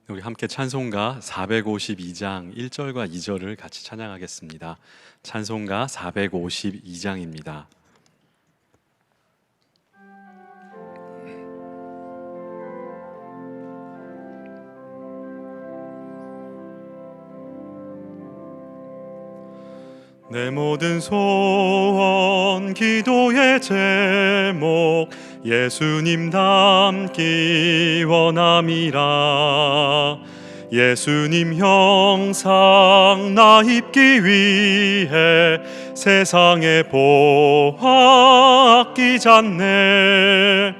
우리 함께 찬송가 452장 1절과 2절을 같이 찬양하겠습니다. 찬송가 452장입니다. 내 모든 소원 기도의 제목 예수님 닮기 원함이라. 예수님 형상 나 입기 위해 세상의 보화 아끼잖네.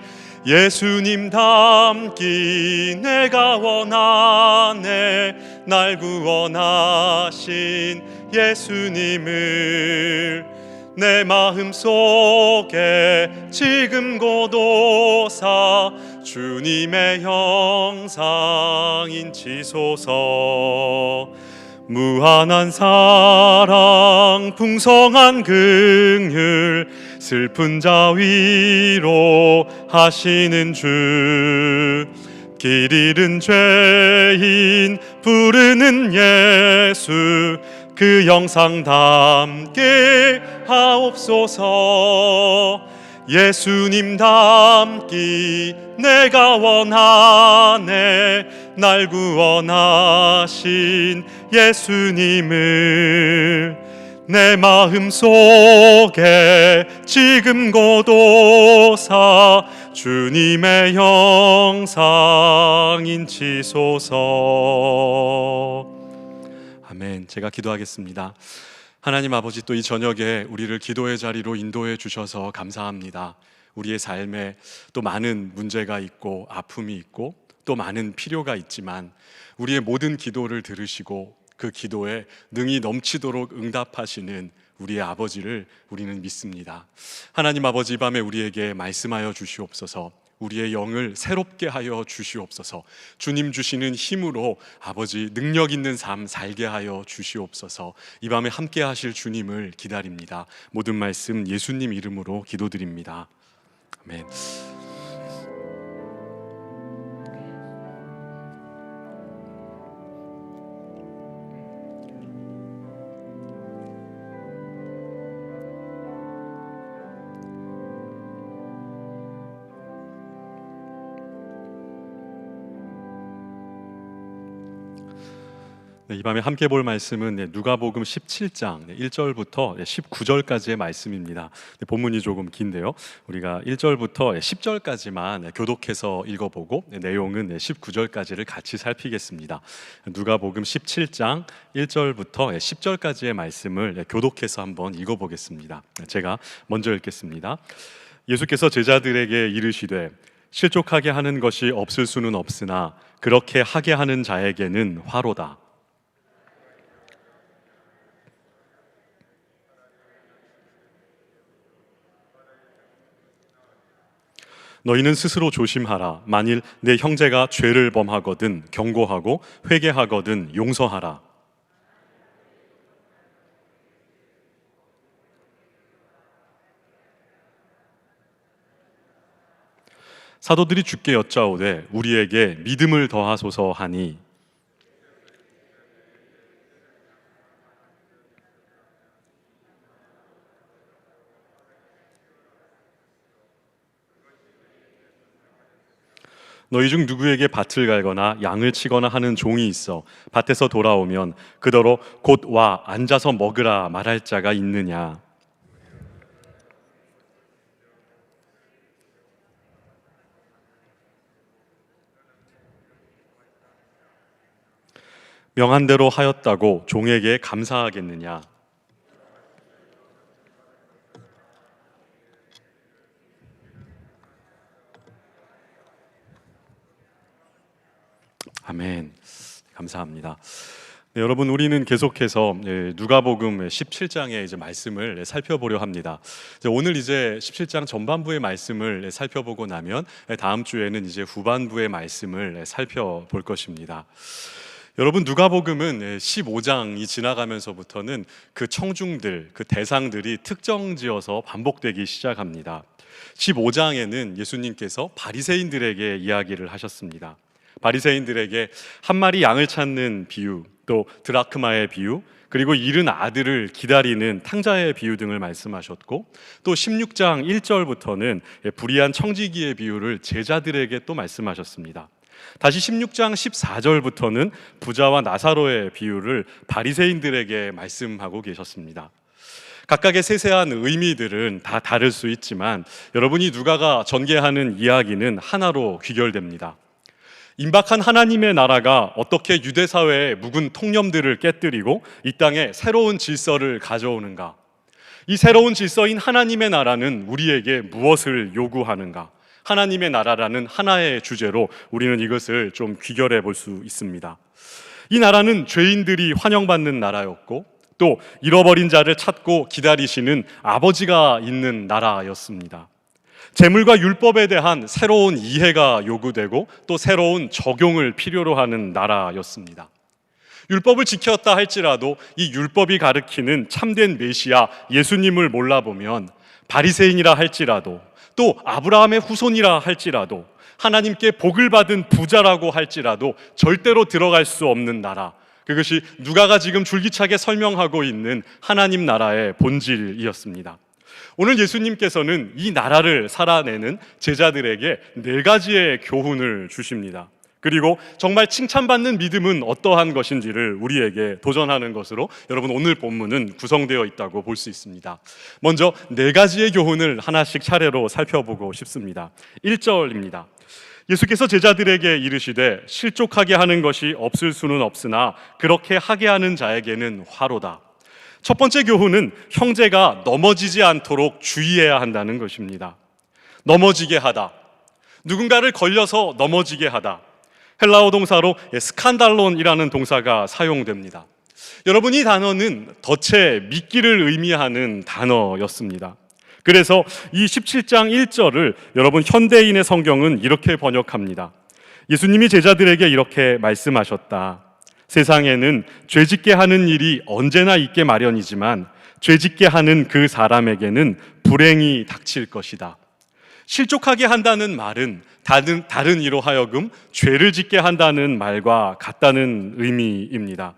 예수님 닮기 내가 원하네. 날 구원하신 예수님을 내 마음속에 지금 고도사 주님의 형상 인치소서. 무한한 사랑 풍성한 긍휼 슬픈 자 위로 하시는 주. 길 잃은 죄인 부르는 예수 그 영상 담게 하옵소서. 예수님 닮기 내가 원하네. 날 구원하신 예수님을 내 마음속에 지금 고도사 주님의 형상 인치소서. 아멘. 제가 기도하겠습니다. 하나님 아버지, 또 이 저녁에 우리를 기도의 자리로 인도해 주셔서 감사합니다. 우리의 삶에 또 많은 문제가 있고 아픔이 있고 또 많은 필요가 있지만 우리의 모든 기도를 들으시고 그 기도에 능히 넘치도록 응답하시는 우리의 아버지를 우리는 믿습니다. 하나님 아버지, 이 밤에 우리에게 말씀하여 주시옵소서. 우리의 영을 새롭게 하여 주시옵소서. 주님 주시는 힘으로 아버지 능력 있는 삶 살게 하여 주시옵소서. 이 밤에 함께 하실 주님을 기다립니다. 모든 말씀 예수님 이름으로 기도드립니다. 아멘. 이 밤에 함께 볼 말씀은 누가복음 17장 1절부터 19절까지의 말씀입니다. 본문이 조금 긴데요, 우리가 1절부터 10절까지만 교독해서 읽어보고 내용은 19절까지를 같이 살피겠습니다. 누가복음 17장 1절부터 10절까지의 말씀을 교독해서 한번 읽어보겠습니다. 제가 먼저 읽겠습니다. 예수께서 제자들에게 이르시되 실족하게 하는 것이 없을 수는 없으나 그렇게 하게 하는 자에게는 화로다. 너희는 스스로 조심하라. 만일 내 형제가 죄를 범하거든 경고하고 회개하거든 용서하라. 사도들이 주께 여짜오되 우리에게 믿음을 더하소서 하니 너희 중 누구에게 밭을 갈거나 양을 치거나 하는 종이 있어 밭에서 돌아오면 그더러 곧 와 앉아서 먹으라 말할 자가 있느냐? 명한 대로 하였다고 종에게 감사하겠느냐? 아멘. 감사합니다. 네, 여러분, 우리는 계속해서 누가복음 17장의 이제 말씀을 살펴보려 합니다. 오늘 이제 17장 전반부의 말씀을 살펴보고 나면 다음 주에는 이제 후반부의 말씀을 살펴볼 것입니다. 여러분, 누가복음은 15장이 지나가면서부터는 그 청중들, 그 대상들이 특정지어서 반복되기 시작합니다. 15장에는 예수님께서 바리새인들에게 이야기를 하셨습니다. 바리새인들에게 한 마리 양을 찾는 비유, 또 드라크마의 비유, 그리고 잃은 아들을 기다리는 탕자의 비유 등을 말씀하셨고, 또 16장 1절부터는 불의한 청지기의 비유를 제자들에게 또 말씀하셨습니다. 다시 16장 14절부터는 부자와 나사로의 비유를 바리새인들에게 말씀하고 계셨습니다. 각각의 세세한 의미들은 다 다를 수 있지만 여러분이 누가가 전개하는 이야기는 하나로 귀결됩니다. 임박한 하나님의 나라가 어떻게 유대 사회의 묵은 통념들을 깨뜨리고 이 땅에 새로운 질서를 가져오는가? 이 새로운 질서인 하나님의 나라는 우리에게 무엇을 요구하는가? 하나님의 나라라는 하나의 주제로 우리는 이것을 좀 귀결해 볼 수 있습니다. 이 나라는 죄인들이 환영받는 나라였고, 또 잃어버린 자를 찾고 기다리시는 아버지가 있는 나라였습니다. 재물과 율법에 대한 새로운 이해가 요구되고 또 새로운 적용을 필요로 하는 나라였습니다. 율법을 지켰다 할지라도 이 율법이 가리키는 참된 메시아 예수님을 몰라보면 바리새인이라 할지라도 또 아브라함의 후손이라 할지라도 하나님께 복을 받은 부자라고 할지라도 절대로 들어갈 수 없는 나라, 그것이 누가가 지금 줄기차게 설명하고 있는 하나님 나라의 본질이었습니다. 오늘 예수님께서는 이 나라를 살아내는 제자들에게 4가지의 교훈을 주십니다. 그리고 정말 칭찬받는 믿음은 어떠한 것인지를 우리에게 도전하는 것으로 여러분 오늘 본문은 구성되어 있다고 볼 수 있습니다. 먼저 4가지의 교훈을 하나씩 차례로 살펴보고 싶습니다. 1절입니다. 예수께서 제자들에게 이르시되 실족하게 하는 것이 없을 수는 없으나 그렇게 하게 하는 자에게는 화로다. 첫 번째 교훈은 형제가 넘어지지 않도록 주의해야 한다는 것입니다. 넘어지게 하다, 누군가를 걸려서 넘어지게 하다. 헬라어 동사로 스칸달론이라는 동사가 사용됩니다. 여러분, 이 단어는 덫에 미끼를 의미하는 단어였습니다. 그래서 이 17장 1절을 여러분 현대인의 성경은 이렇게 번역합니다. 예수님이 제자들에게 이렇게 말씀하셨다. 세상에는 죄짓게 하는 일이 언제나 있게 마련이지만 죄짓게 하는 그 사람에게는 불행이 닥칠 것이다. 실족하게 한다는 말은 다른 이로 하여금 죄를 짓게 한다는 말과 같다는 의미입니다.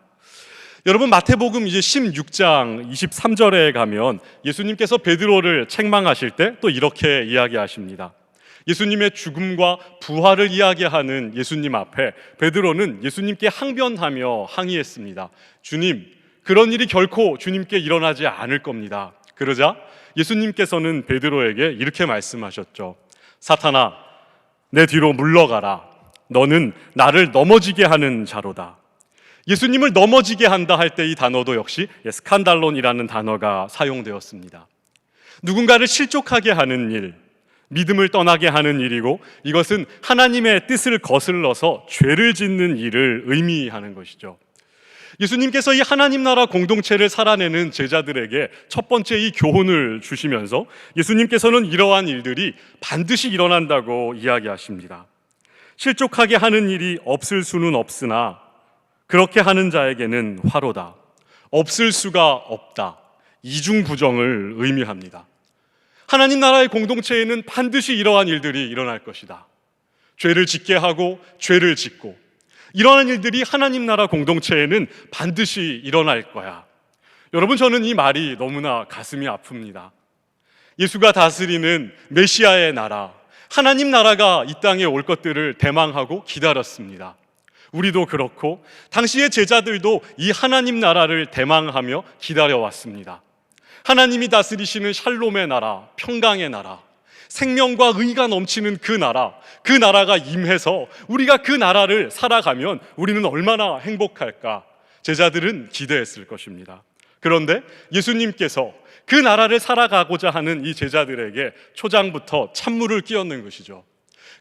여러분, 마태복음 이제 16장 23절에 가면 예수님께서 베드로를 책망하실 때 또 이렇게 이야기하십니다. 예수님의 죽음과 부활을 이야기하는 예수님 앞에 베드로는 예수님께 항변하며 항의했습니다. 주님, 그런 일이 결코 주님께 일어나지 않을 겁니다. 그러자 예수님께서는 베드로에게 이렇게 말씀하셨죠. 사탄아, 내 뒤로 물러가라. 너는 나를 넘어지게 하는 자로다. 예수님을 넘어지게 한다 할 때 이 단어도 역시 스칸달론이라는 단어가 사용되었습니다. 누군가를 실족하게 하는 일, 믿음을 떠나게 하는 일이고, 이것은 하나님의 뜻을 거슬러서 죄를 짓는 일을 의미하는 것이죠. 예수님께서 이 하나님 나라 공동체를 살아내는 제자들에게 첫 번째 이 교훈을 주시면서 예수님께서는 이러한 일들이 반드시 일어난다고 이야기하십니다. 실족하게 하는 일이 없을 수는 없으나 그렇게 하는 자에게는 화로다. 없을 수가 없다. 이중부정을 의미합니다. 하나님 나라의 공동체에는 반드시 이러한 일들이 일어날 것이다. 죄를 짓게 하고 죄를 짓고, 이러한 일들이 하나님 나라 공동체에는 반드시 일어날 거야. 여러분, 저는 이 말이 너무나 가슴이 아픕니다. 예수가 다스리는 메시아의 나라, 하나님 나라가 이 땅에 올 것들을 대망하고 기다렸습니다. 우리도 그렇고 당시의 제자들도 이 하나님 나라를 대망하며 기다려왔습니다. 하나님이 다스리시는 샬롬의 나라, 평강의 나라, 생명과 의가 넘치는 그 나라가 임해서 우리가 그 나라를 살아가면 우리는 얼마나 행복할까? 제자들은 기대했을 것입니다. 그런데 예수님께서 그 나라를 살아가고자 하는 이 제자들에게 초장부터 찬물을 끼얹는 것이죠.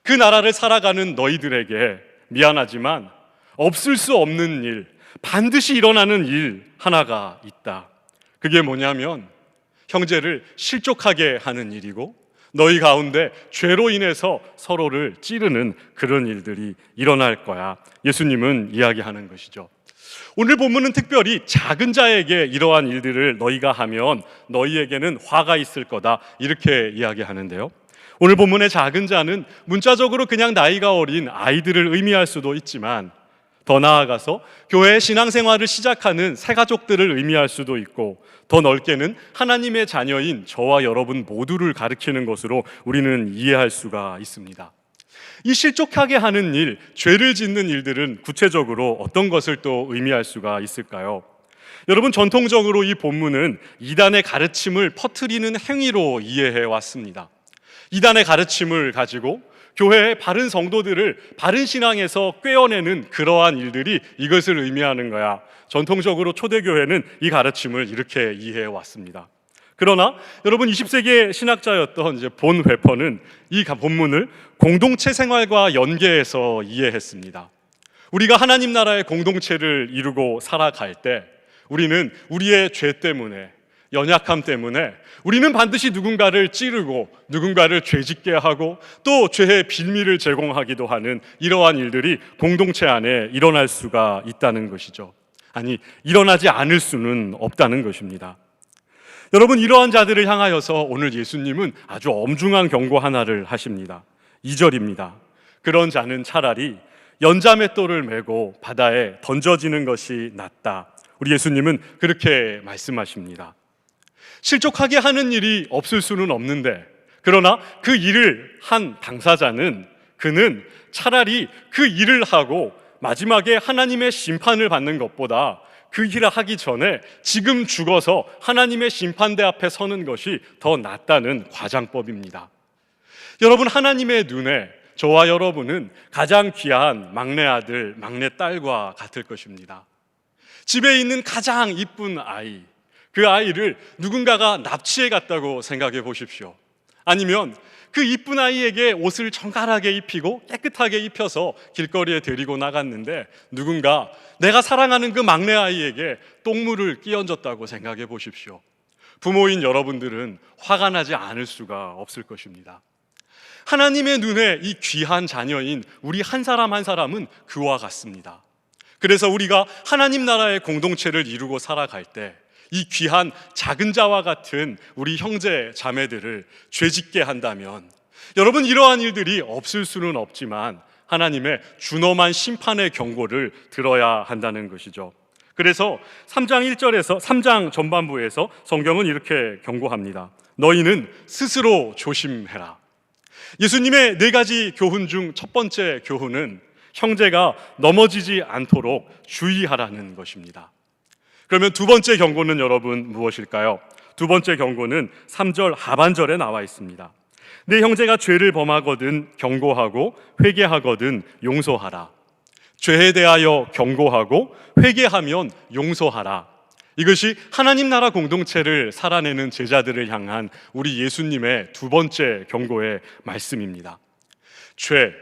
그 나라를 살아가는 너희들에게 미안하지만 없을 수 없는 일, 반드시 일어나는 일 하나가 있다. 그게 뭐냐면 형제를 실족하게 하는 일이고, 너희 가운데 죄로 인해서 서로를 찌르는 그런 일들이 일어날 거야. 예수님은 이야기하는 것이죠. 오늘 본문은 특별히 작은 자에게 이러한 일들을 너희가 하면 너희에게는 화가 있을 거다, 이렇게 이야기하는데요. 오늘 본문의 작은 자는 문자적으로 그냥 나이가 어린 아이들을 의미할 수도 있지만 더 나아가서 교회의 신앙생활을 시작하는 새 가족들을 의미할 수도 있고 더 넓게는 하나님의 자녀인 저와 여러분 모두를 가리키는 것으로 우리는 이해할 수가 있습니다. 이 실족하게 하는 일, 죄를 짓는 일들은 구체적으로 어떤 것을 또 의미할 수가 있을까요? 여러분, 전통적으로 이 본문은 이단의 가르침을 퍼뜨리는 행위로 이해해 왔습니다. 이단의 가르침을 가지고 교회의 바른 성도들을 바른 신앙에서 꿰어내는 그러한 일들이 이것을 의미하는 거야. 전통적으로 초대교회는 이 가르침을 이렇게 이해해 왔습니다. 그러나 여러분, 20세기의 신학자였던 본 회퍼는 이 본문을 공동체 생활과 연계해서 이해했습니다. 우리가 하나님 나라의 공동체를 이루고 살아갈 때 우리는 우리의 죄 때문에, 연약함 때문에 우리는 반드시 누군가를 찌르고 누군가를 죄짓게 하고 또 죄의 빌미를 제공하기도 하는 이러한 일들이 공동체 안에 일어날 수가 있다는 것이죠. 아니, 일어나지 않을 수는 없다는 것입니다. 여러분, 이러한 자들을 향하여서 오늘 예수님은 아주 엄중한 경고 하나를 하십니다. 2절입니다. 그런 자는 차라리 연자맷돌을 메고 바다에 던져지는 것이 낫다. 우리 예수님은 그렇게 말씀하십니다. 실족하게 하는 일이 없을 수는 없는데, 그러나 그 일을 한 당사자는 그는 차라리 그 일을 하고 마지막에 하나님의 심판을 받는 것보다 그 일을 하기 전에 지금 죽어서 하나님의 심판대 앞에 서는 것이 더 낫다는 과장법입니다. 여러분, 하나님의 눈에 저와 여러분은 가장 귀한 막내 아들, 막내 딸과 같을 것입니다. 집에 있는 가장 이쁜 아이, 그 아이를 누군가가 납치해 갔다고 생각해 보십시오. 아니면 그 이쁜 아이에게 옷을 정갈하게 입히고 깨끗하게 입혀서 길거리에 데리고 나갔는데 누군가 내가 사랑하는 그 막내 아이에게 똥물을 끼얹었다고 생각해 보십시오. 부모인 여러분들은 화가 나지 않을 수가 없을 것입니다. 하나님의 눈에 이 귀한 자녀인 우리 한 사람 한 사람은 그와 같습니다. 그래서 우리가 하나님 나라의 공동체를 이루고 살아갈 때 이 귀한 작은 자와 같은 우리 형제 자매들을 죄짓게 한다면 여러분, 이러한 일들이 없을 수는 없지만 하나님의 준엄한 심판의 경고를 들어야 한다는 것이죠. 그래서 3장 1절에서 3장 전반부에서 성경은 이렇게 경고합니다. 너희는 스스로 조심해라. 예수님의 4가지 교훈 중 첫 번째 교훈은 형제가 넘어지지 않도록 주의하라는 것입니다. 그러면 두 번째 경고는 여러분 무엇일까요? 두 번째 경고는 3절 하반절에 나와 있습니다. 내 형제가 죄를 범하거든 경고하고 회개하거든 용서하라. 죄에 대하여 경고하고 회개하면 용서하라. 이것이 하나님 나라 공동체를 살아내는 제자들을 향한 우리 예수님의 두 번째 경고의 말씀입니다. 죄,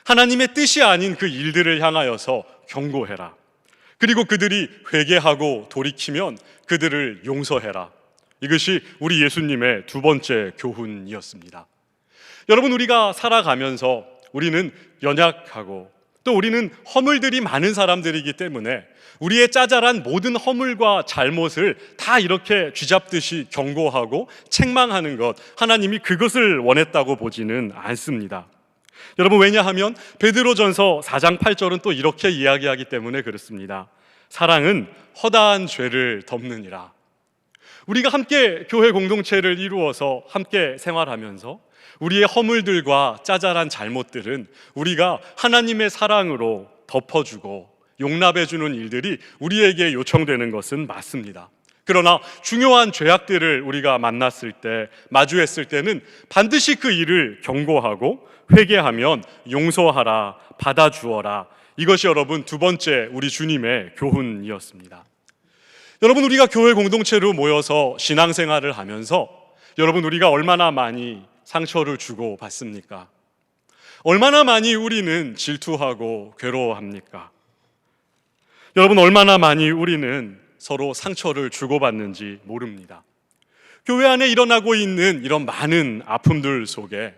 하나님의 뜻이 아닌 그 일들을 향하여서 경고해라. 그리고 그들이 회개하고 돌이키면 그들을 용서해라. 이것이 우리 예수님의 두 번째 교훈이었습니다. 여러분, 우리가 살아가면서 우리는 연약하고 또 우리는 허물들이 많은 사람들이기 때문에 우리의 짜잘한 모든 허물과 잘못을 다 이렇게 쥐잡듯이 경고하고 책망하는 것, 하나님이 그것을 원했다고 보지는 않습니다. 여러분, 왜냐하면 베드로전서 4장 8절은 또 이렇게 이야기하기 때문에 그렇습니다. 사랑은 허다한 죄를 덮느니라. 우리가 함께 교회 공동체를 이루어서 함께 생활하면서 우리의 허물들과 짜잘한 잘못들은 우리가 하나님의 사랑으로 덮어주고 용납해주는 일들이 우리에게 요청되는 것은 맞습니다. 그러나 중요한 죄악들을 우리가 만났을 때, 마주했을 때는 반드시 그 일을 경고하고 회개하면 용서하라, 받아주어라. 이것이 여러분 두 번째 우리 주님의 교훈이었습니다. 여러분, 우리가 교회 공동체로 모여서 신앙생활을 하면서 여러분, 우리가 얼마나 많이 상처를 주고 받습니까? 얼마나 많이 우리는 질투하고 괴로워합니까? 여러분, 얼마나 많이 우리는 서로 상처를 주고받는지 모릅니다. 교회 안에 일어나고 있는 이런 많은 아픔들 속에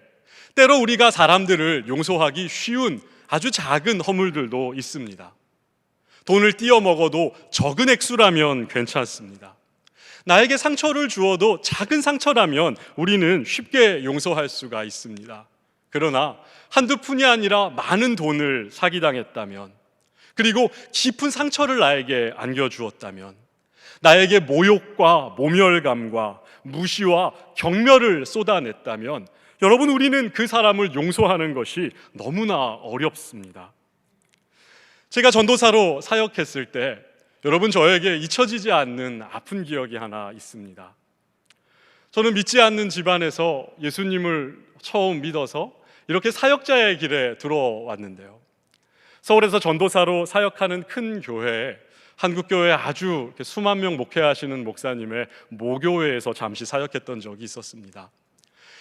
때로 우리가 사람들을 용서하기 쉬운 아주 작은 허물들도 있습니다. 돈을 띄어 먹어도 적은 액수라면 괜찮습니다. 나에게 상처를 주어도 작은 상처라면 우리는 쉽게 용서할 수가 있습니다. 그러나 한두 푼이 아니라 많은 돈을 사기당했다면, 그리고 깊은 상처를 나에게 안겨주었다면, 나에게 모욕과 모멸감과 무시와 경멸을 쏟아냈다면, 여러분, 우리는 그 사람을 용서하는 것이 너무나 어렵습니다. 제가 전도사로 사역했을 때 여러분, 저에게 잊혀지지 않는 아픈 기억이 하나 있습니다. 저는 믿지 않는 집안에서 예수님을 처음 믿어서 이렇게 사역자의 길에 들어왔는데요, 서울에서 전도사로 사역하는 큰 교회에, 한국교회에 아주 수만 명 목회하시는 목사님의 모교회에서 잠시 사역했던 적이 있었습니다.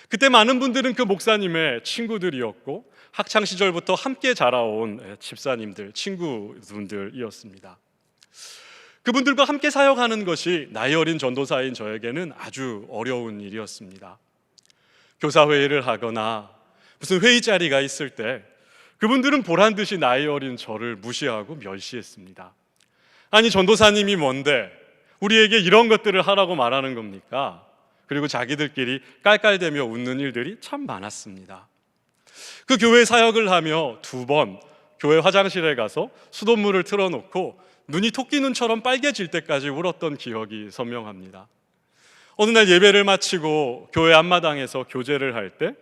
그때 많은 분들은 그 목사님의 친구들이었고 학창시절부터 함께 자라온 집사님들, 친구분들이었습니다. 그분들과 함께 사역하는 것이 나이 어린 전도사인 저에게는 아주 어려운 일이었습니다. 교사회의를 하거나 무슨 회의 자리가 있을 때 그분들은 보란듯이 나이 어린 저를 무시하고 멸시했습니다. 아니, 전도사님이 뭔데 우리에게 이런 것들을 하라고 말하는 겁니까? 그리고 자기들끼리 깔깔대며 웃는 일들이 참 많았습니다. 그 교회 사역을 하며 2번 교회 화장실에 가서 수돗물을 틀어놓고 눈이 토끼 눈처럼 빨개질 때까지 울었던 기억이 선명합니다. 어느 날 예배를 마치고 교회 앞마당에서 교제를 할 때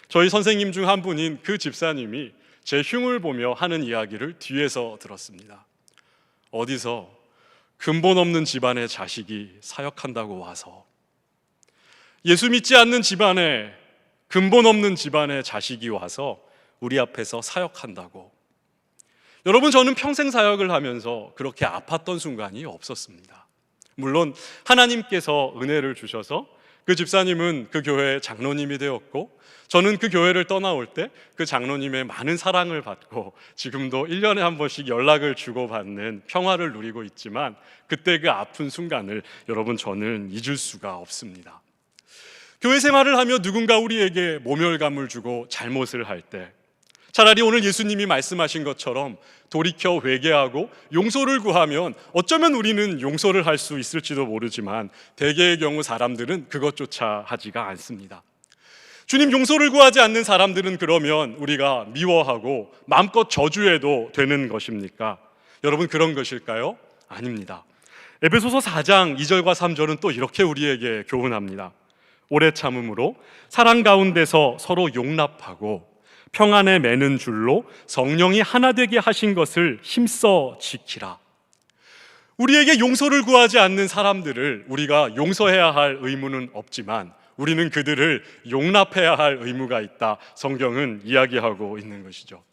저희 선생님 중 한 분인 그 집사님이 제 흉을 보며 하는 이야기를 뒤에서 들었습니다. 어디서 근본 없는 집안의 자식이 사역한다고 와서, 예수 믿지 않는 집안에, 근본 없는 집안의 자식이 와서 우리 앞에서 사역한다고. 여러분, 저는 평생 사역을 하면서 그렇게 아팠던 순간이 없었습니다. 물론 하나님께서 은혜를 주셔서 그 집사님은 그 교회의 장로님이 되었고, 저는 그 교회를 떠나올 때 그 장로님의 많은 사랑을 받고 지금도 1년에 한 번씩 연락을 주고받는 평화를 누리고 있지만, 그때 그 아픈 순간을 여러분, 저는 잊을 수가 없습니다. 교회 생활을 하며 누군가 우리에게 모멸감을 주고 잘못을 할 때, 차라리 오늘 예수님이 말씀하신 것처럼 돌이켜 회개하고 용서를 구하면 어쩌면 우리는 용서를 할 수 있을지도 모르지만, 대개의 경우 사람들은 그것조차 하지가 않습니다. 주님, 용서를 구하지 않는 사람들은 그러면 우리가 미워하고 마음껏 저주해도 되는 것입니까? 여러분, 그런 것일까요? 아닙니다. 에베소서 4장 2절과 3절은 또 이렇게 우리에게 교훈합니다. 오래 참음으로 사랑 가운데서 서로 용납하고 평안에 매는 줄로 성령이 하나 되게 하신 것을 힘써 지키라. 우리에게 용서를 구하지 않는 사람들을 우리가 용서해야 할 의무는 없지만 우리는 그들을 용납해야 할 의무가 있다, 성경은 이야기하고 있는 것이죠.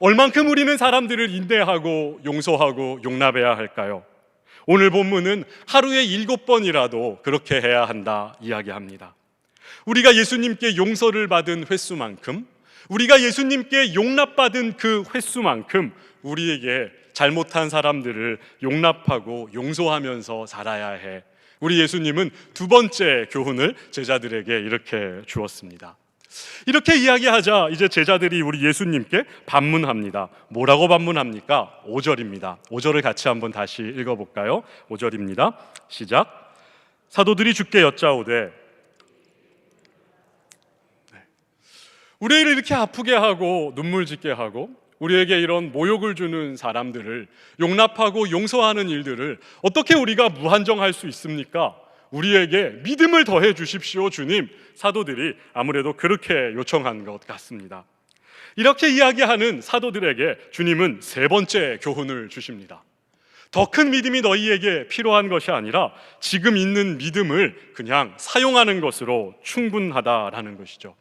얼만큼 우리는 사람들을 인내하고 용서하고 용납해야 할까요? 오늘 본문은 하루에 7번이라도 그렇게 해야 한다 이야기합니다. 우리가 예수님께 용서를 받은 횟수만큼, 우리가 예수님께 용납받은 그 횟수만큼 우리에게 잘못한 사람들을 용납하고 용서하면서 살아야 해. 우리 예수님은 2번째 교훈을 제자들에게 이렇게 주었습니다. 이렇게 이야기하자 이제 제자들이 우리 예수님께 반문합니다. 뭐라고 반문합니까? 5절입니다. 5절을 같이 한번 다시 읽어볼까요? 5절입니다. 시작. 사도들이 주께 여짜오되, 우리를 이렇게 아프게 하고 눈물 짓게 하고 우리에게 이런 모욕을 주는 사람들을 용납하고 용서하는 일들을 어떻게 우리가 무한정할 수 있습니까? 우리에게 믿음을 더해 주십시오, 주님. 사도들이 아무래도 그렇게 요청한 것 같습니다. 이렇게 이야기하는 사도들에게 주님은 3번째 교훈을 주십니다. 더 큰 믿음이 너희에게 필요한 것이 아니라 지금 있는 믿음을 그냥 사용하는 것으로 충분하다라는 것이죠.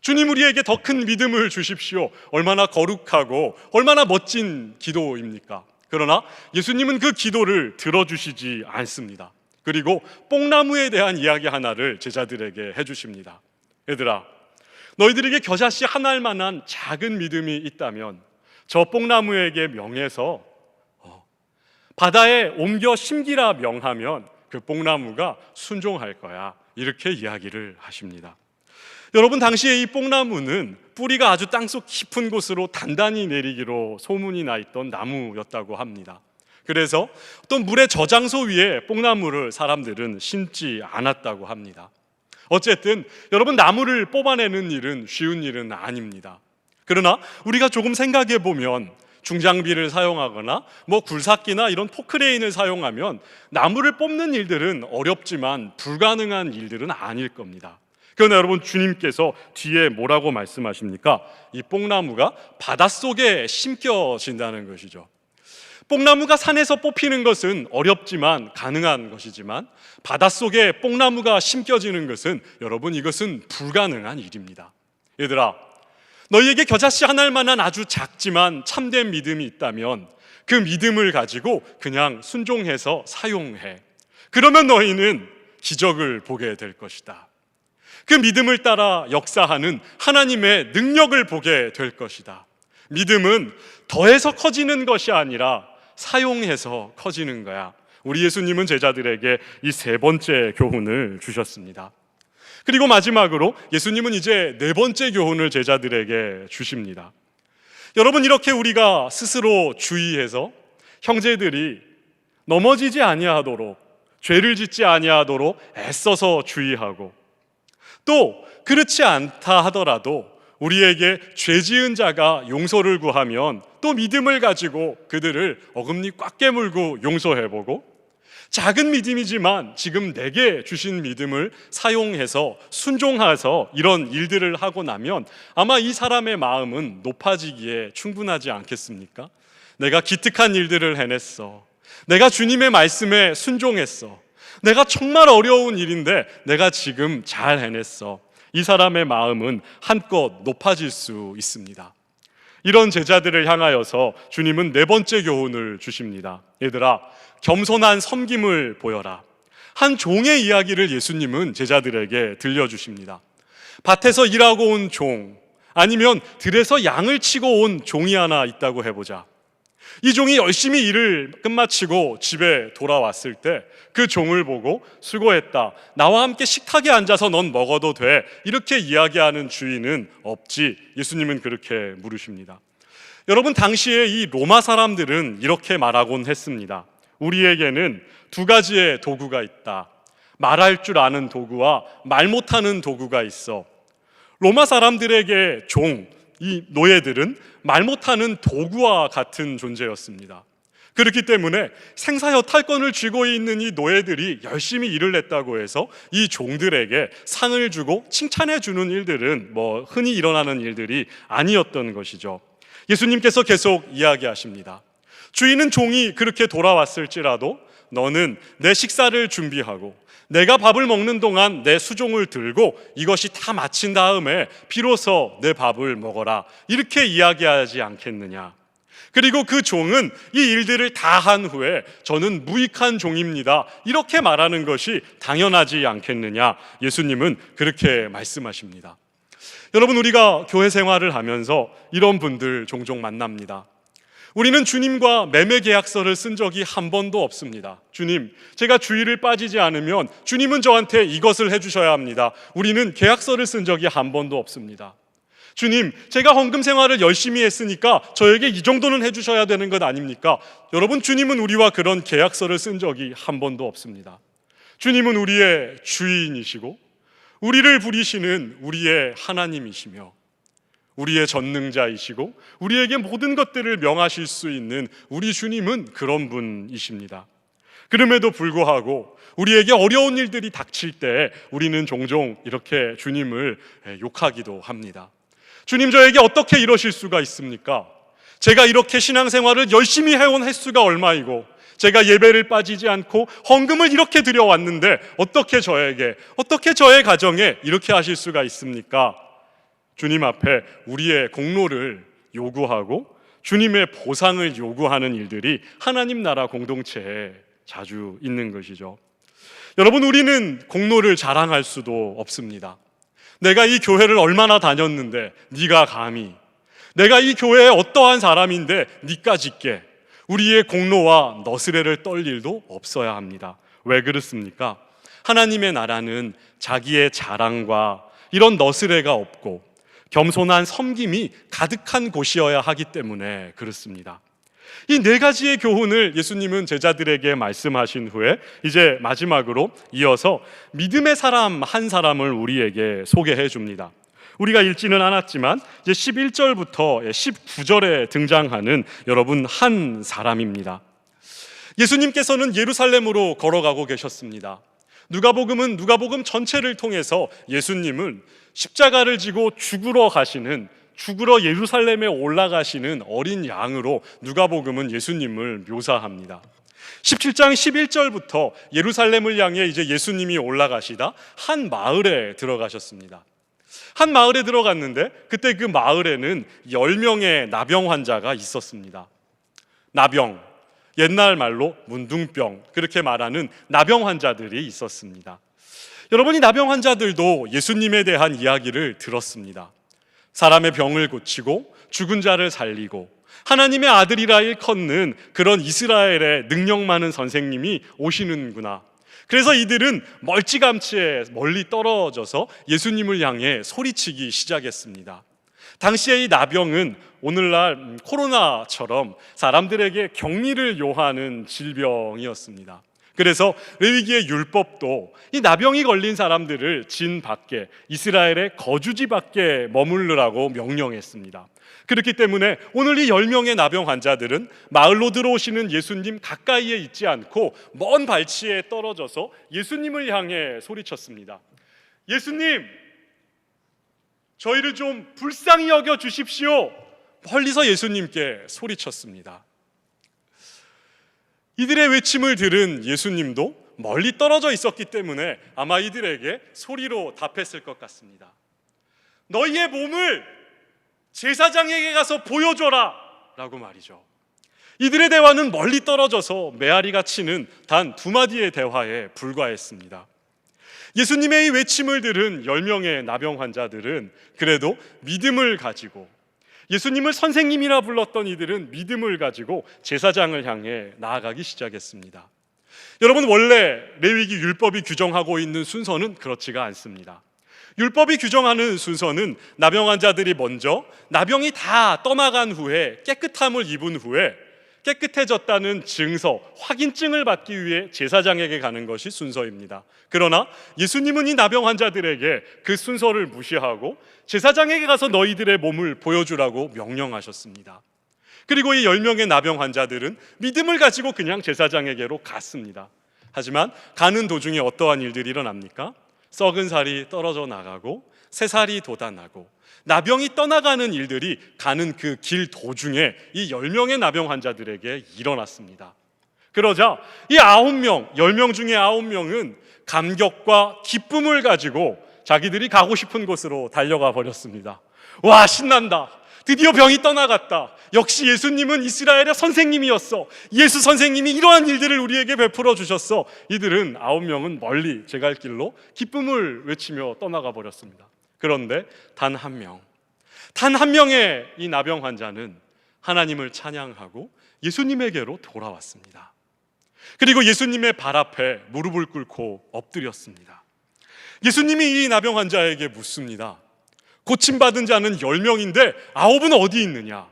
주님, 우리에게 더 큰 믿음을 주십시오. 얼마나 거룩하고 얼마나 멋진 기도입니까? 그러나 예수님은 그 기도를 들어주시지 않습니다. 그리고 뽕나무에 대한 이야기 하나를 제자들에게 해주십니다. 얘들아, 너희들에게 겨자씨 한 알만한 작은 믿음이 있다면 저 뽕나무에게 명해서 바다에 옮겨 심기라 명하면 그 뽕나무가 순종할 거야. 이렇게 이야기를 하십니다. 여러분, 당시에 이 뽕나무는 뿌리가 아주 땅속 깊은 곳으로 단단히 내리기로 소문이 나 있던 나무였다고 합니다. 그래서 또 물의 저장소 위에 뽕나무를 사람들은 심지 않았다고 합니다. 어쨌든 여러분, 나무를 뽑아내는 일은 쉬운 일은 아닙니다. 그러나 우리가 조금 생각해 보면 중장비를 사용하거나 굴삭기나 이런 포크레인을 사용하면 나무를 뽑는 일들은 어렵지만 불가능한 일들은 아닐 겁니다. 그러나 여러분, 주님께서 뒤에 뭐라고 말씀하십니까? 이 뽕나무가 바닷속에 심겨진다는 것이죠. 뽕나무가 산에서 뽑히는 것은 어렵지만 가능한 것이지만 바닷속에 뽕나무가 심겨지는 것은, 여러분, 이것은 불가능한 일입니다. 얘들아, 너희에게 겨자씨 한 알만한 아주 작지만 참된 믿음이 있다면 그 믿음을 가지고 그냥 순종해서 사용해. 그러면 너희는 기적을 보게 될 것이다. 그 믿음을 따라 역사하는 하나님의 능력을 보게 될 것이다. 믿음은 더해서 커지는 것이 아니라 사용해서 커지는 거야. 우리 예수님은 제자들에게 이 세 번째 교훈을 주셨습니다. 그리고 마지막으로 예수님은 이제 네 번째 교훈을 제자들에게 주십니다. 여러분, 이렇게 우리가 스스로 주의해서 형제들이 넘어지지 아니하도록, 죄를 짓지 아니하도록 애써서 주의하고, 또 그렇지 않다 하더라도 우리에게 죄 지은 자가 용서를 구하면 또 믿음을 가지고 그들을 어금니 꽉 깨물고 용서해보고, 작은 믿음이지만 지금 내게 주신 믿음을 사용해서 순종해서 이런 일들을 하고 나면 아마 이 사람의 마음은 높아지기에 충분하지 않겠습니까? 내가 기특한 일들을 해냈어. 내가 주님의 말씀에 순종했어. 내가 정말 어려운 일인데 내가 지금 잘 해냈어. 이 사람의 마음은 한껏 높아질 수 있습니다. 이런 제자들을 향하여서 주님은 네 번째 교훈을 주십니다. 얘들아, 겸손한 섬김을 보여라. 한 종의 이야기를 예수님은 제자들에게 들려주십니다. 밭에서 일하고 온 종, 아니면 들에서 양을 치고 온 종이 하나 있다고 해보자. 이 종이 열심히 일을 끝마치고 집에 돌아왔을 때 그 종을 보고 수고했다, 나와 함께 식탁에 앉아서 넌 먹어도 돼, 이렇게 이야기하는 주인은 없지. 예수님은 그렇게 물으십니다. 여러분, 당시에 이 로마 사람들은 이렇게 말하곤 했습니다. 우리에게는 두 가지의 도구가 있다. 말할 줄 아는 도구와 말 못하는 도구가 있어. 로마 사람들에게 종, 이 노예들은 말 못하는 도구와 같은 존재였습니다. 그렇기 때문에 생사여 탈권을 쥐고 있는 이 노예들이 열심히 일을 했다고 해서 이 종들에게 상을 주고 칭찬해 주는 일들은 흔히 일어나는 일들이 아니었던 것이죠. 예수님께서 계속 이야기하십니다. 주인은 종이 그렇게 돌아왔을지라도 너는 내 식사를 준비하고 내가 밥을 먹는 동안 내 수종을 들고 이것이 다 마친 다음에 비로소 내 밥을 먹어라, 이렇게 이야기하지 않겠느냐. 그리고 그 종은 이 일들을 다 한 후에 저는 무익한 종입니다, 이렇게 말하는 것이 당연하지 않겠느냐. 예수님은 그렇게 말씀하십니다. 여러분, 우리가 교회 생활을 하면서 이런 분들 종종 만납니다. 우리는 주님과 매매 계약서를 쓴 적이 한 번도 없습니다. 주님, 제가 주일을 빠지지 않으면 주님은 저한테 이것을 해주셔야 합니다. 우리는 계약서를 쓴 적이 한 번도 없습니다. 주님, 제가 헌금 생활을 열심히 했으니까 저에게 이 정도는 해주셔야 되는 것 아닙니까? 여러분, 주님은 우리와 그런 계약서를 쓴 적이 한 번도 없습니다. 주님은 우리의 주인이시고 우리를 부리시는 우리의 하나님이시며 우리의 전능자이시고 우리에게 모든 것들을 명하실 수 있는 우리 주님은 그런 분이십니다. 그럼에도 불구하고 우리에게 어려운 일들이 닥칠 때 우리는 종종 이렇게 주님을 욕하기도 합니다. 주님, 저에게 어떻게 이러실 수가 있습니까? 제가 이렇게 신앙생활을 열심히 해온 횟수가 얼마이고 제가 예배를 빠지지 않고 헌금을 이렇게 드려왔는데 어떻게 저의 가정에 이렇게 하실 수가 있습니까? 주님 앞에 우리의 공로를 요구하고 주님의 보상을 요구하는 일들이 하나님 나라 공동체에 자주 있는 것이죠. 여러분, 우리는 공로를 자랑할 수도 없습니다. 내가 이 교회를 얼마나 다녔는데 네가 감히, 내가 이 교회에 어떠한 사람인데 네가 짓게. 우리의 공로와 너스레를 떨 일도 없어야 합니다. 왜 그렇습니까? 하나님의 나라는 자기의 자랑과 이런 너스레가 없고 겸손한 섬김이 가득한 곳이어야 하기 때문에 그렇습니다. 이 네 가지의 교훈을 예수님은 제자들에게 말씀하신 후에 이제 마지막으로 이어서 믿음의 사람 한 사람을 우리에게 소개해 줍니다. 우리가 읽지는 않았지만 이제 11절부터 19절에 등장하는 여러분 한 사람입니다. 예수님께서는 예루살렘으로 걸어가고 계셨습니다. 누가복음은 누가복음 전체를 통해서 예수님을 십자가를 지고 죽으러 예루살렘에 올라가시는 어린 양으로 누가복음은 예수님을 묘사합니다. 17장 11절부터 예루살렘을 향해 이제 예수님이 올라가시다 한 마을에 들어가셨습니다. 한 마을에 들어갔는데 그때 그 마을에는 10명의 나병 환자가 있었습니다. 나병, 옛날 말로 문둥병, 그렇게 말하는 나병 환자들이 있었습니다. 여러분이 나병 환자들도 예수님에 대한 이야기를 들었습니다. 사람의 병을 고치고 죽은 자를 살리고 하나님의 아들이라 일컫는 그런 이스라엘의 능력 많은 선생님이 오시는구나. 그래서 이들은 멀찌감치 멀리 떨어져서 예수님을 향해 소리치기 시작했습니다. 당시의 이 나병은 오늘날 코로나처럼 사람들에게 격리를 요하는 질병이었습니다. 그래서 레위기의 율법도 이 나병이 걸린 사람들을 진 밖에, 이스라엘의 거주지 밖에 머무르라고 명령했습니다. 그렇기 때문에 오늘 이 10명의 나병 환자들은 마을로 들어오시는 예수님 가까이에 있지 않고 먼 발치에 떨어져서 예수님을 향해 소리쳤습니다. 예수님, 저희를 좀 불쌍히 여겨 주십시오. 멀리서 예수님께 소리쳤습니다. 이들의 외침을 들은 예수님도 멀리 떨어져 있었기 때문에 아마 이들에게 소리로 답했을 것 같습니다. 너희의 몸을 제사장에게 가서 보여줘라 라고 말이죠. 이들의 대화는 멀리 떨어져서 메아리가 치는 단 2마디의 대화에 불과했습니다. 예수님의 이 외침을 들은 10명의 나병 환자들은 그래도 믿음을 가지고, 예수님을 선생님이라 불렀던 이들은 믿음을 가지고 제사장을 향해 나아가기 시작했습니다. 여러분, 원래 레위기 율법이 규정하고 있는 순서는 그렇지가 않습니다. 율법이 규정하는 순서는 나병 환자들이 먼저 나병이 다 떠나간 후에, 깨끗함을 입은 후에 깨끗해졌다는 증서, 확인증을 받기 위해 제사장에게 가는 것이 순서입니다. 그러나 예수님은 이 나병 환자들에게 그 순서를 무시하고 제사장에게 가서 너희들의 몸을 보여주라고 명령하셨습니다. 그리고 이 10명의 나병 환자들은 믿음을 가지고 그냥 제사장에게로 갔습니다. 하지만 가는 도중에 어떠한 일들이 일어납니까? 썩은 살이 떨어져 나가고 새 살이 돋아나고 나병이 떠나가는 일들이 가는 그 길 도중에 이 10명의 나병 환자들에게 일어났습니다. 그러자 이 9명, 10명 중에 9명은 감격과 기쁨을 가지고 자기들이 가고 싶은 곳으로 달려가 버렸습니다. 와, 신난다. 드디어 병이 떠나갔다. 역시 예수님은 이스라엘의 선생님이었어. 예수 선생님이 이러한 일들을 우리에게 베풀어 주셨어. 이들은 9명은 멀리 제 갈 길로 기쁨을 외치며 떠나가 버렸습니다. 그런데 단 한 명의 이 나병 환자는 하나님을 찬양하고 예수님에게로 돌아왔습니다. 그리고 예수님의 발 앞에 무릎을 꿇고 엎드렸습니다. 예수님이 이 나병 환자에게 묻습니다. 고침받은 자는 10명인데 9은 어디 있느냐?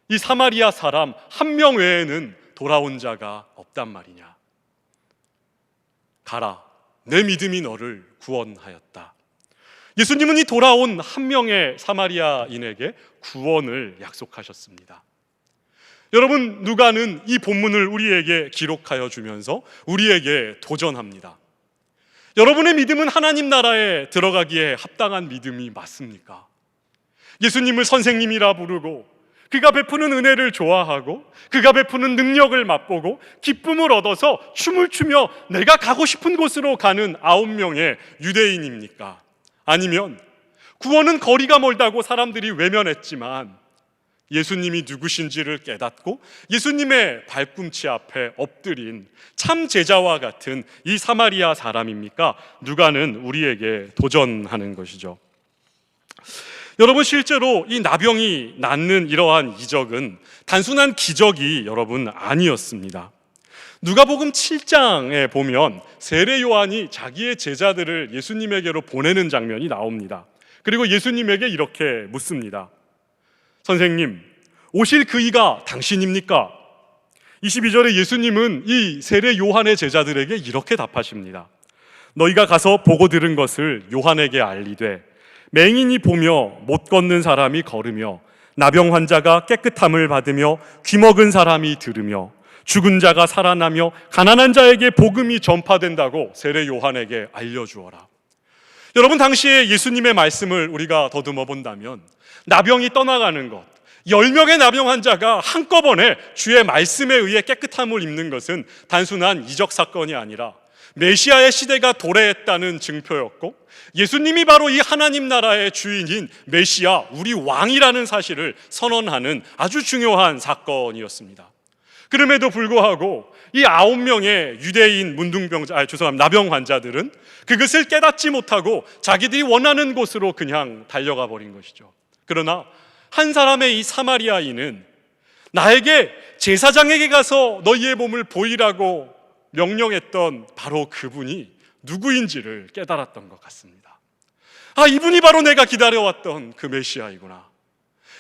이 사마리아 사람 1명 외에는 돌아온 자가 없단 말이냐? 가라, 내 믿음이 너를 구원하였다. 예수님은 이 돌아온 1명의 사마리아인에게 구원을 약속하셨습니다. 여러분, 누가는 이 본문을 우리에게 기록하여 주면서 우리에게 도전합니다. 여러분의 믿음은 하나님 나라에 들어가기에 합당한 믿음이 맞습니까? 예수님을 선생님이라 부르고 그가 베푸는 은혜를 좋아하고 그가 베푸는 능력을 맛보고 기쁨을 얻어서 춤을 추며 내가 가고 싶은 곳으로 가는 9명의 유대인입니까? 아니면 구원은 거리가 멀다고 사람들이 외면했지만 예수님이 누구신지를 깨닫고 예수님의 발꿈치 앞에 엎드린 참 제자와 같은 이 사마리아 사람입니까? 누가는 우리에게 도전하는 것이죠. 여러분, 실제로 이 나병이 낫는 이러한 이적은 단순한 기적이 여러분 아니었습니다. 누가복음 7장에 보면 세례 요한이 자기의 제자들을 예수님에게로 보내는 장면이 나옵니다. 그리고 예수님에게 이렇게 묻습니다. 선생님, 오실 그 이가 당신입니까? 22절에 예수님은 이 세례 요한의 제자들에게 이렇게 답하십니다. 너희가 가서 보고 들은 것을 요한에게 알리되 맹인이 보며 못 걷는 사람이 걸으며 나병 환자가 깨끗함을 받으며 귀먹은 사람이 들으며 죽은 자가 살아나며 가난한 자에게 복음이 전파된다고 세례 요한에게 알려주어라. 여러분, 당시에 예수님의 말씀을 우리가 더듬어 본다면 나병이 떠나가는 것, 10명의 나병 환자가 한꺼번에 주의 말씀에 의해 깨끗함을 입는 것은 단순한 이적 사건이 아니라 메시아의 시대가 도래했다는 증표였고, 예수님이 바로 이 하나님 나라의 주인인 메시아, 우리 왕이라는 사실을 선언하는 아주 중요한 사건이었습니다. 그럼에도 불구하고 이 9명의 유대인 나병 환자들은 그것을 깨닫지 못하고 자기들이 원하는 곳으로 그냥 달려가 버린 것이죠. 그러나 한 사람의 이 사마리아인은 나에게 제사장에게 가서 너희의 몸을 보이라고 명령했던 바로 그분이 누구인지를 깨달았던 것 같습니다. 이분이 바로 내가 기다려왔던 그 메시아이구나.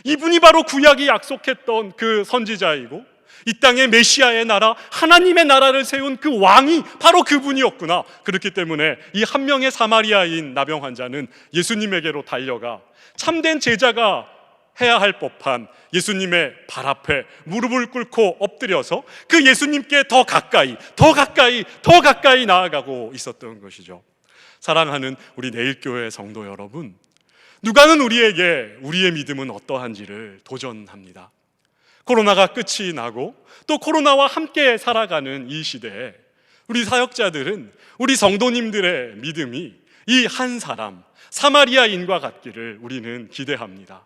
이분이 바로 구약이 약속했던 그 선지자이고 이 땅에 메시아의 나라, 하나님의 나라를 세운 그 왕이 바로 그분이었구나. 그렇기 때문에 이 한 명의 사마리아인 나병 환자는 예수님에게로 달려가 참된 제자가 해야 할 법한 예수님의 발 앞에 무릎을 꿇고 엎드려서 그 예수님께 더 가까이 나아가고 있었던 것이죠. 사랑하는 우리 내일교회 성도 여러분, 누가는 우리에게 우리의 믿음은 어떠한지를 도전합니다. 코로나가 끝이 나고 또 코로나와 함께 살아가는 이 시대에 우리 사역자들은, 우리 성도님들의 믿음이 이 한 사람 사마리아인과 같기를 우리는 기대합니다.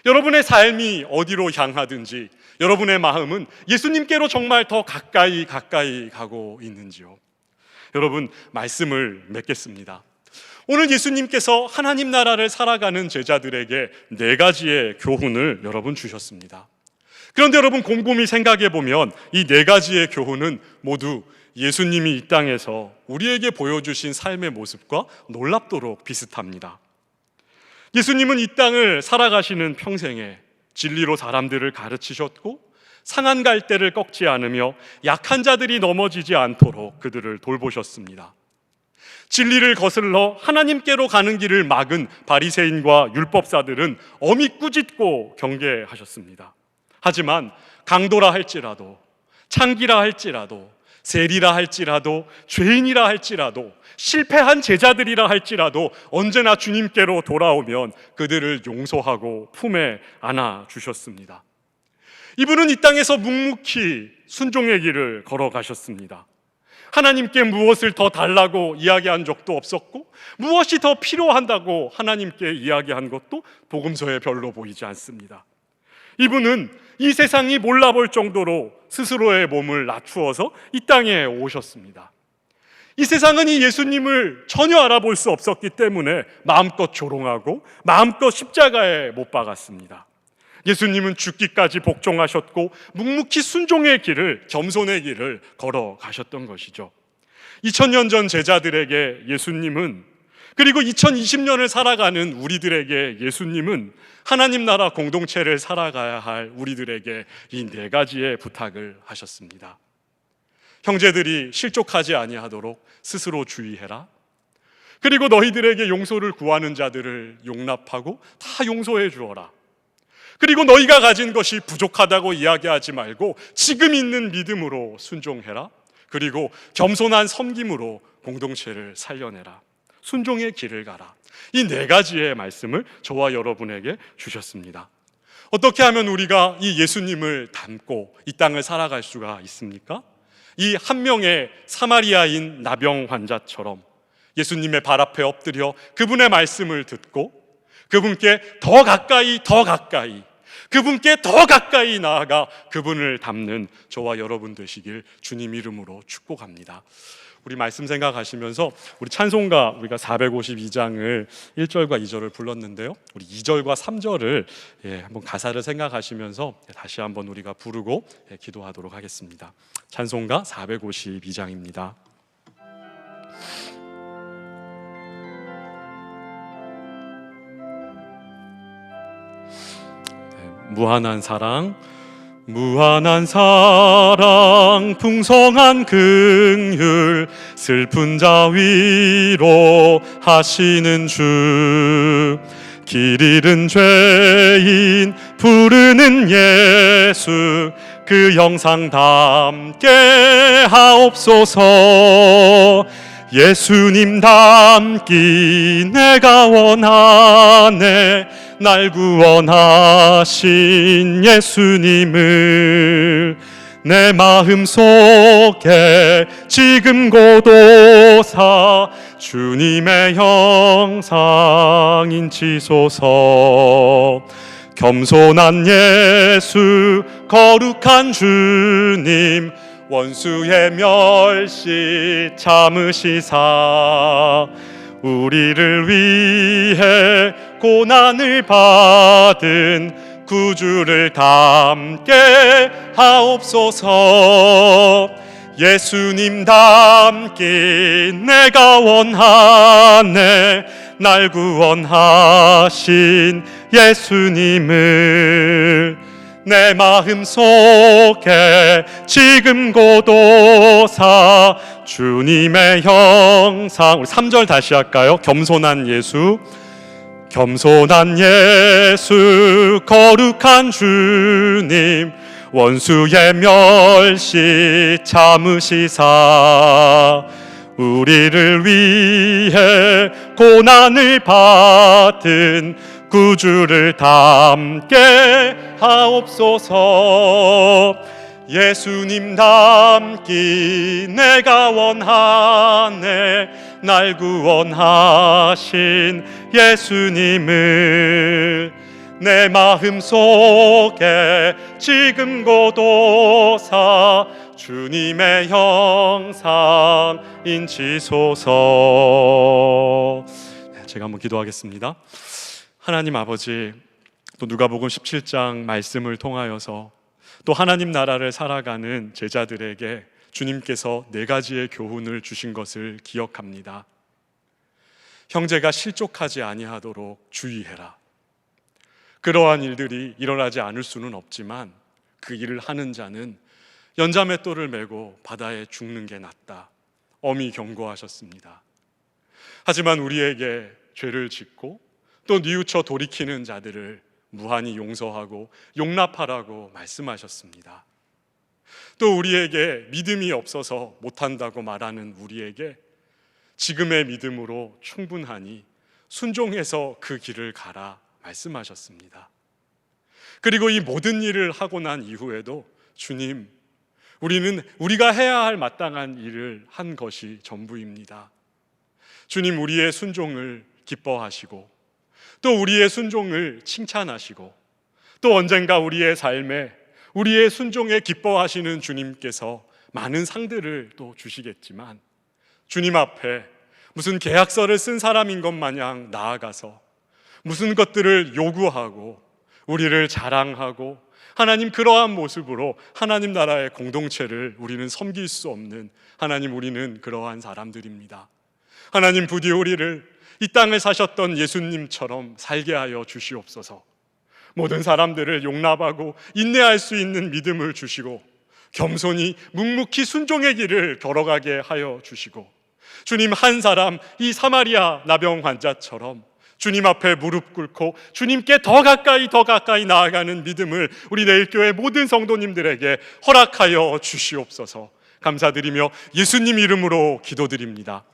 여러분의 삶이 어디로 향하든지 여러분의 마음은 예수님께로 정말 더 가까이 가고 있는지요? 여러분, 말씀을 맺겠습니다. 오늘 예수님께서 하나님 나라를 살아가는 제자들에게 4가지의 교훈을 여러분 주셨습니다. 그런데 여러분, 곰곰이 생각해 보면 이 4가지의 교훈은 모두 예수님이 이 땅에서 우리에게 보여주신 삶의 모습과 놀랍도록 비슷합니다. 예수님은 이 땅을 살아가시는 평생에 진리로 사람들을 가르치셨고 상한 갈대를 꺾지 않으며 약한 자들이 넘어지지 않도록 그들을 돌보셨습니다. 진리를 거슬러 하나님께로 가는 길을 막은 바리새인과 율법사들은 엄히 꾸짖고 경계하셨습니다. 하지만 강도라 할지라도, 창기라 할지라도, 세리라 할지라도, 죄인이라 할지라도, 실패한 제자들이라 할지라도 언제나 주님께로 돌아오면 그들을 용서하고 품에 안아주셨습니다. 이분은 이 땅에서 묵묵히 순종의 길을 걸어가셨습니다. 하나님께 무엇을 더 달라고 이야기한 적도 없었고, 무엇이 더 필요한다고 하나님께 이야기한 것도 복음서에 별로 보이지 않습니다. 이분은 이 세상이 몰라볼 정도로 스스로의 몸을 낮추어서 이 땅에 오셨습니다. 이 세상은 이 예수님을 전혀 알아볼 수 없었기 때문에 마음껏 조롱하고 마음껏 십자가에 못 박았습니다. 예수님은 죽기까지 복종하셨고 묵묵히 순종의 길을, 겸손의 길을 걸어가셨던 것이죠. 2000년 전 제자들에게 예수님은, 그리고 2020년을 살아가는 우리들에게 예수님은 하나님 나라 공동체를 살아가야 할 우리들에게 이 4가지의 부탁을 하셨습니다. 형제들이 실족하지 아니하도록 스스로 주의해라. 그리고 너희들에게 용서를 구하는 자들을 용납하고 다 용서해 주어라. 그리고 너희가 가진 것이 부족하다고 이야기하지 말고 지금 있는 믿음으로 순종해라. 그리고 겸손한 섬김으로 공동체를 살려내라. 순종의 길을 가라. 이 4가지의 말씀을 저와 여러분에게 주셨습니다. 어떻게 하면 우리가 이 예수님을 닮고 이 땅을 살아갈 수가 있습니까? 이 한 명의 사마리아인 나병 환자처럼 예수님의 발 앞에 엎드려 그분의 말씀을 듣고 그분께 더 가까이 그분께 더 가까이 나아가 그분을 닮는 저와 여러분 되시길 주님 이름으로 축복합니다. 우리 말씀 생각하시면서 우리 찬송가 우리가 452장을 1절과 2절을 불렀는데요, 우리 2절과 3절을 한번 가사를 생각하시면서 다시 한번 우리가 부르고 기도하도록 하겠습니다. 찬송가 452장입니다. 무한한 사랑, 무한한 사랑, 풍성한 긍휼, 슬픈 자 위로 하시는 주. 길 잃은 죄인 부르는 예수, 그 형상 담게 하옵소서. 예수님 닮기 내가 원하네, 날 구원하신 예수님을 내 마음속에 지금 고도사 주님의 형상 인치소서. 겸손한 예수, 거룩한 주님, 원수의 멸시 참으시사 우리를 위해 고난을 받은 구주를 닮게 하옵소서. 예수님 닮기 내가 원하네, 날 구원하신 예수님을 내 마음속에 지금 고도사 주님의 형상. 우리 3절 다시 할까요? 겸손한 예수, 겸손한 예수, 거룩한 주님, 원수의 멸시 참으시사 우리를 위해 고난을 받은 구주를 닮게 하옵소서. 예수님 닮기 내가 원하네, 날 구원하신 예수님을 내 마음속에 지금 고도사 주님의 형상 인치소서. 제가 한번 기도하겠습니다. 하나님 아버지, 또 누가복음 17장 말씀을 통하여서 또 하나님 나라를 살아가는 제자들에게 주님께서 4가지의 교훈을 주신 것을 기억합니다. 형제가 실족하지 아니하도록 주의해라. 그러한 일들이 일어나지 않을 수는 없지만 그 일을 하는 자는 연자맷돌을 메고 바다에 죽는 게 낫다, 엄히 경고하셨습니다. 하지만 우리에게 죄를 짓고 또 뉘우쳐 돌이키는 자들을 무한히 용서하고 용납하라고 말씀하셨습니다. 또 우리에게 믿음이 없어서 못한다고 말하는 우리에게 지금의 믿음으로 충분하니 순종해서 그 길을 가라 말씀하셨습니다. 그리고 이 모든 일을 하고 난 이후에도 주님, 우리는 우리가 해야 할 마땅한 일을 한 것이 전부입니다. 주님, 우리의 순종을 기뻐하시고 또 우리의 순종을 칭찬하시고 또 언젠가 우리의 삶에 우리의 순종에 기뻐하시는 주님께서 많은 상들을 또 주시겠지만 주님 앞에 무슨 계약서를 쓴 사람인 것 마냥 나아가서 무슨 것들을 요구하고 우리를 자랑하고 하나님, 그러한 모습으로 하나님 나라의 공동체를 우리는 섬길 수 없는, 하나님, 우리는 그러한 사람들입니다. 하나님, 부디 우리를 이 땅을 사셨던 예수님처럼 살게 하여 주시옵소서. 모든 사람들을 용납하고 인내할 수 있는 믿음을 주시고 겸손히 묵묵히 순종의 길을 걸어가게 하여 주시고 주님, 한 사람, 이 사마리아 나병 환자처럼 주님 앞에 무릎 꿇고 주님께 더 가까이 나아가는 믿음을 우리 내일교회 모든 성도님들에게 허락하여 주시옵소서. 감사드리며 예수님 이름으로 기도드립니다.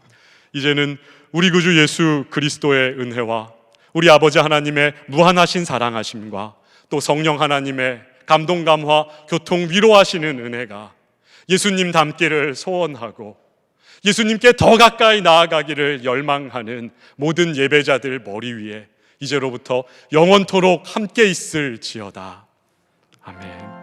이제는 우리 구주 예수 그리스도의 은혜와 우리 아버지 하나님의 무한하신 사랑하심과 또 성령 하나님의 감동, 감화, 교통, 위로하시는 은혜가 예수님 닮기를 소원하고 예수님께 더 가까이 나아가기를 열망하는 모든 예배자들 머리 위에 이제로부터 영원토록 함께 있을지어다. 아멘.